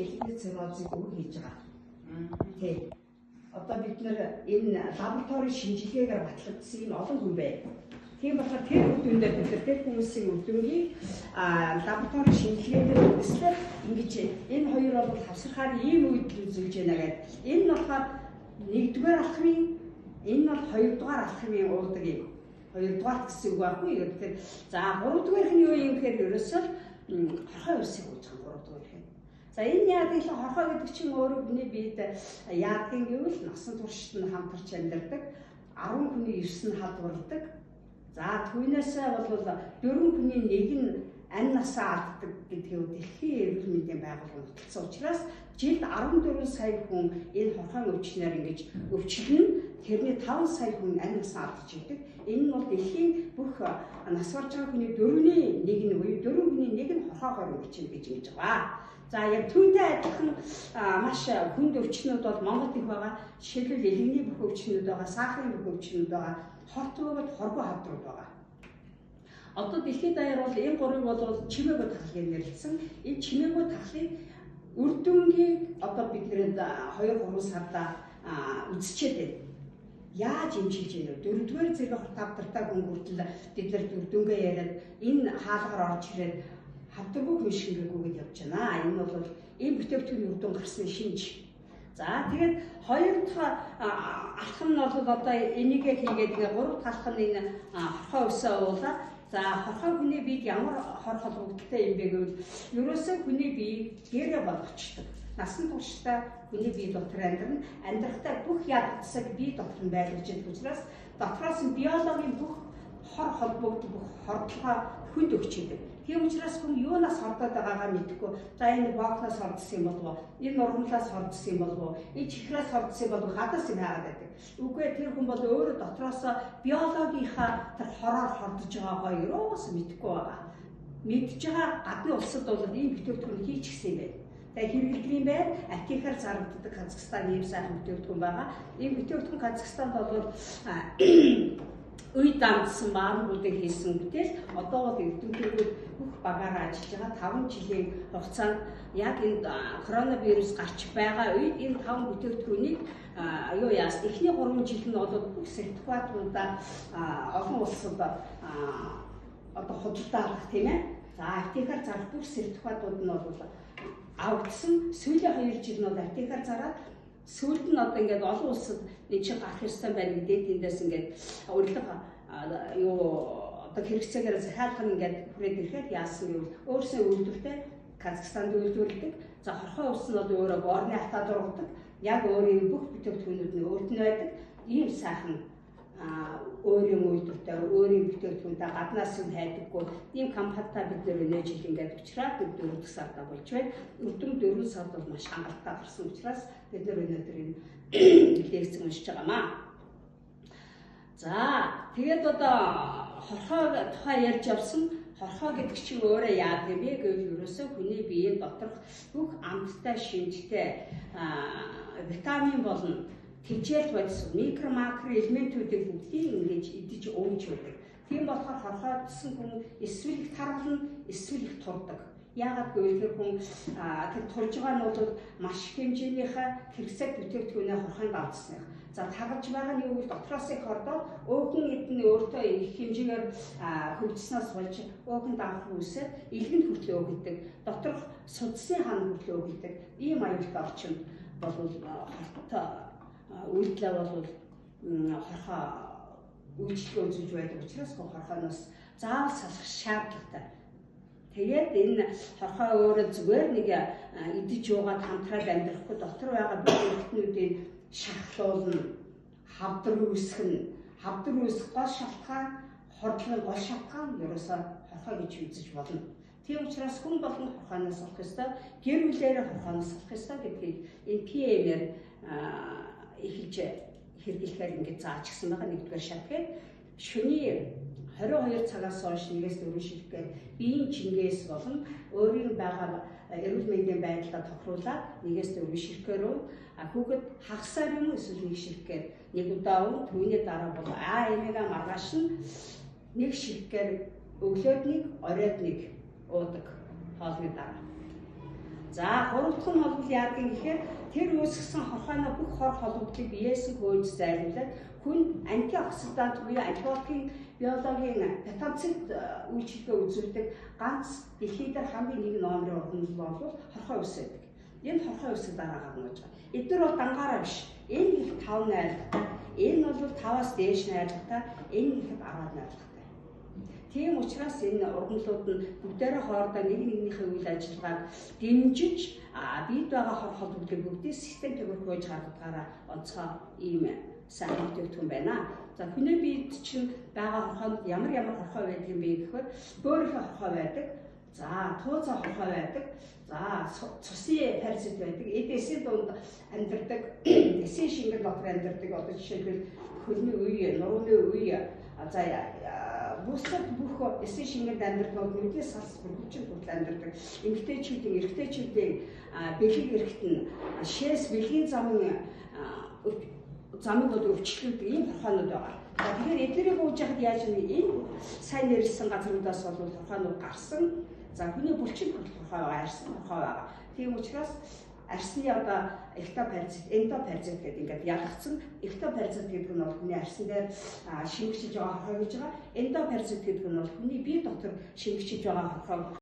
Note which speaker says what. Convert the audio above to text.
Speaker 1: электrik циррозыг үг хийж байгаа. Тий. Одоо бид нэр энэ лабораторийн шинжилгээгээр батлагдсан юм олон хүн бай. Тийм болохоор тэр үдүндээ бид нар тэр хүмүүсийн үдүнгийг лабораторийн шинжилгээгээр үзлээ ингэж энэ хоёр бол хавсархаар ийм үйлдэл үзүүлж байна гэдэг. Энэ нь болохоор нэгдүгээр алхмын энэ бол хоёрдугаар алхмын уудаг юм. Хоёрдугаар гэсэн үг байхгүй юу? Тэгэхээр за гуравдугаарх нь юу юм гэхээр ерөөсөө хорхой усыг ууж байгаа гуравдугаарх нь. За энэ яагаад гэвэл хорхой гэдэг чинь өөрөө хүний биед яадгийн гэвэл насан туршид нь хамтарч амьдардаг 10 хүний 9 нь халдварладаг. За түүнээсээ бол 4 хүний 1 нь ань насаа алддаг гэдгийг дэлхийн эрүүл мэндийн байгууллага нотолсон учраас жилд 14 сая хүн энэ хорхой өвчнөөр ингэж өвчлөн тэрний 5 сая хүн ань насаа алдаж идэг. Энэ нь бол дэлхийн бүх нас барж байгаа хүний 4-ний 1 нь буюу 4 хүний 1 нь хорхойгоор өвчнө гэж ингэж байгаа. За яг түүнтэй адилхан маш хүнд өвчнүүд бол Монголд их байгаа. Жишээлбэл элэгний бүх өвчнүүд байгаа, сахарын бүх өвчнүүд байгаа, хорт хоргоо хавдрууд байгаа. Одоо дэлхийд даяар бол энэ гурыг бол чимээгөө тахлыг нэрлэсэн. Энэ чимээгөө тахлыг үр дүнгийг одоо бид нэрэнд 2-3 сарда үзчихэд байна. Яаж имчилж байна вэ? 4-р зэрэг хурдтай хүн хүртэл бид нар үр дүнгээ яриад энэ хаалгаар орж ирээд хавдргүй хүн шингээгүй явж байна. Энэ бол энэ бүтээгдэхүүний үр дүн гарсны шинж. За тэгээд хоёр дахь алхам нь бол одоо энийгээ хийгээд ингээ гурав дахь алхам нь энэ хорхой усаа уулаад за хорхой хүний биед ямар хор холбогдолтой юм бэ гэвэл ерөөсөө хүний биеийг гэрээ болгочтой. Насан туршдаа хүний бие дотор амьдрахтаа бүх ядцаг бие дотор нь байлгаж байгаа учраас дотроос нь биологийн бүх хор холбогдол бүх хордлогоо хүнд өгчихдээ. Тийм учраас хүн юунаас хордоод байгаагаа мэдэхгүй. За энэ боокноос хордсон юм болов уу? Энэ нурмлаас хордсон юм болов уу? Энэ чихрээс хордсон юм болов уу? Гадаас юм хаагаад байдаг. Үгүй ээ тэр хүн бол өөрөө дотроос биологийнхаа тэр хороор хордож байгаагаа юус мэдэхгүй байгаа. Мэдж байгаа гадны улсад бол ийм бүтээгдэхүүн хийчихсэн юм байна. Тэгээ хэрэглэдэг юм байна. Атикаар зарагддаг Казахстан ийм сайхан бүтээгдэхүүн байгаа. Энэ бүтээгдэхүүн Казахстанд бол үе дамжсан маануудыг хийсэн бүтээл одоо бол эрдэмтдүүд бүх багаараа ажиллаж байгаа 5 жилийн хугацаанд яг энэ коронавирус гарч байгаа үед энэ 5 бүтээгдэхүүнийг юу яас эхний 3 жил нь бол бүх сертификатуудаа олон улсад одоо худалдаалах тийм ээ. За атикаар зарах бүх сертификатууд нь бол авагдсан. Сүүлийн 2 жил нь бол атикаар зараад сүүлд нь одоо ингээд олон улсад нэг чинь гарах ёстой байна гэдэг эндээс ингээд урилга юу одоо хэрэгцээгээр захиалгын ингээд хүрээд ирэхэд яасан гэвэл өөрсөө үйлдвэртэй Казахстанд үйлдвэрлэдэг. За хорхой ус нь бол өөрөө борны хатаа дургадаг. Яг өөрийн бүх бүтээгдэхүүнүүд нь өөрт нь байдаг. Ийм сайхан өөрийн үйлдвэртэй өөрийн бүтээгдэхүүнтэй гаднаас нь хайдаггүй ийм компанитай бид нэр нээж хэл ингээд учраас 4 сарда болж байна. Өдөрт 4 сард бол маш хангалттай гарсан учраас бид нэр өнөөдөр энэ лекц уншиж байгаамаа. За тэгээд одоо хорхой тухай ярьж явсан. Хорхой гэдэг чинь өөрөө яадаг юм бэ гэвэл ерөөсөө хүний биеийн доторх бүх амттай шинжтэй витамин болон тэжээл бодис микро макро элементүүдийг бүгдийг ингэж идэж ууж байдаг. Тийм болохоор хорхойдсон хүн эсвэл их тархална, эсвэл их турдаг. Яагаад гэвэл хүн тэр турж байгаа нь бол маш их хэмжээнийхээ хэрэгцээ бүтээгдэхүүнээ хорхойд авцсан. За таргалж байгаа нь юу гэвэл дотроос их хордоод өөхөн эдний өөртөө их хэмжээгээр хөгжснөөс болж өөхөн давах үсээ илгэнд хүртлөө өгдөг. Доторх судасны хан хүртлөө өгдөг. Ийм аюултай орчинд бол хортой үйлдэл бол хорхоо үйлчлэл үзүүлж байдаг учраас хорхоноос заавал салах шаардлагатай. Тэгээд энэ хорхоо өөрөө зүгээр нэг идэж уугаад хамтраад амьдрахгүй дотор байгаа бүтээгдэхүүнүүдийн шахлуулна, хавдар үүсэх гол шалтгаан хордлогын гол шалтгаан ерөөсөө хорхоо гэж үзэж болно. Тийм учраас хүн болгон хорхоноос салах ёстой, гэр бүлээрээ хорхоноос салах ёстой гэдгийг энэ PM-ээр эхэлж хэрэглэхээр ингэж зааж гисэн байгаа. Нэгдүгээр шатгээд шөнийн 22 цагаас хойш 1-4 шилгээр биеийн чингээс болон өөрийн байгаа эрүүл мэндийн байдлаа тохируулаад 1-4 шилгээр хүүхэд хагасаар юм эсвэл 1 шилгээр нэг удаа түүний дараа бол омега маргааш нь 1 шилгээр өглөөд нэг оройд нэг уудаг хоолны дараа. За гурав дахь нь бол яадаг юм гэхээр тэр үүсгэсэн хорхойноо бүх хор холбогдлыг биеэс нь хөөж зайлуулад хүн антиоксидант буюу антибиотикийн биологийн потенцид үйлчлэгээ үзүүлдэг ганц дэлхийд хамгийн нэг номерын ургамал бол хорхой ус байдаг. Энэ хорхой усыг дараагаар нууж байгаа. Эдгээр бол дангаараа биш. Энэ их 5 найрлагатай, энэ бол 5-аас дээш найрлагатай, энэ ихэд 10 найрлагатай. Тийм учраас энэ ургамлууд нь бүгдээрээ хоорондоо нэг нэгнийхээ үйл ажиллагааг дэмжиж биед байгаа хор холбогдлыг бүгдийг системтэйгээр хөөж гаргадгаараа онцгой ийм сайн бүтээгдэхүүн байна. За хүний биед чинь байгаа хорхойд ямар хорхой байдаг юм бэ гэхээр бөөрийнхөө хорхой байдаг. За тууцаа хорхой байдаг. За цусын паразит байдаг. Эдээсийн дунд амьдардаг, эсийн шингэр дотор амьдардаг. Одоо жишээлбэл хөлний үе, нурууны үе, за бусад бүх эсийн шингэрд амьдардаг нүдний салс бүрхүүчийн хүртэл амьдардаг. Эрэгтэйчүүдийн бэлэг эрэхт нь шээс бэлгийн замыг бол өвчлөдөг ийм хорхоонууд байгаа. Тэгэхээр эдгээрийг ууж яхад яаж юм энэ сайн нэрсэн газруудаас бол хорхоонууд гарсан. За хүний булчин хорхой байгаа, арьсан хорхой байгаа. Тийм учраас арьсны одоо эктопаразит, эндопаразит гэдэг ингээд ялгцсан. Эктопаразит гэдэг нь бол хүний арьсан дээр шингэжиж байгаа хорхой гэж байгаа. Эндопаразит гэдэг нь бол хүний бие дотор шингэжиж байгаа хорхой